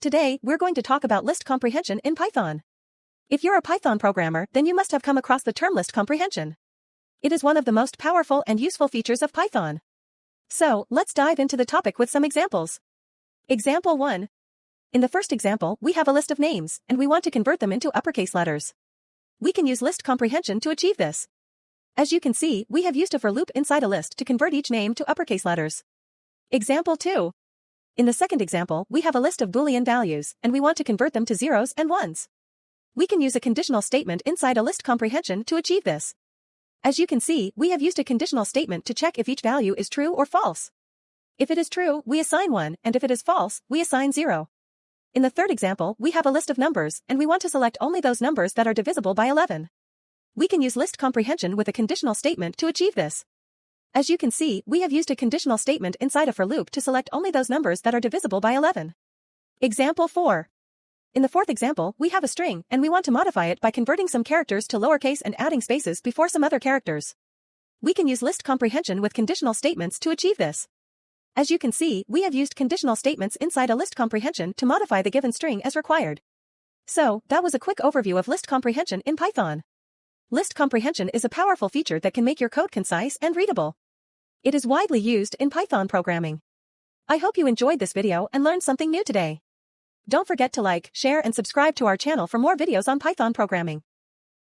Today, we're going to talk about list comprehension in Python. If you're a Python programmer, then you must have come across the term list comprehension. It is one of the most powerful and useful features of Python. So, let's dive into the topic with some examples. Example 1. In the first example, we have a list of names, and we want to convert them into uppercase letters. We can use list comprehension to achieve this. As you can see, we have used a for loop inside a list to convert each name to uppercase letters. Example 2. In the second example, we have a list of Boolean values, and we want to convert them to zeros and ones. We can use a conditional statement inside a list comprehension to achieve this. As you can see, we have used a conditional statement to check if each value is true or false. If it is true, we assign 1, and if it is false, we assign 0. In the third example, we have a list of numbers, and we want to select only those numbers that are divisible by 11. We can use list comprehension with a conditional statement to achieve this. As you can see, we have used a conditional statement inside a for loop to select only those numbers that are divisible by 11. Example 4. In the fourth example, we have a string, and we want to modify it by converting some characters to lowercase and adding spaces before some other characters. We can use list comprehension with conditional statements to achieve this. As you can see, we have used conditional statements inside a list comprehension to modify the given string as required. So, that was a quick overview of list comprehension in Python. List comprehension is a powerful feature that can make your code concise and readable. It is widely used in Python programming. I hope you enjoyed this video and learned something new today. Don't forget to like, share, and subscribe to our channel for more videos on Python programming.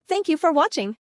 Thank you for watching.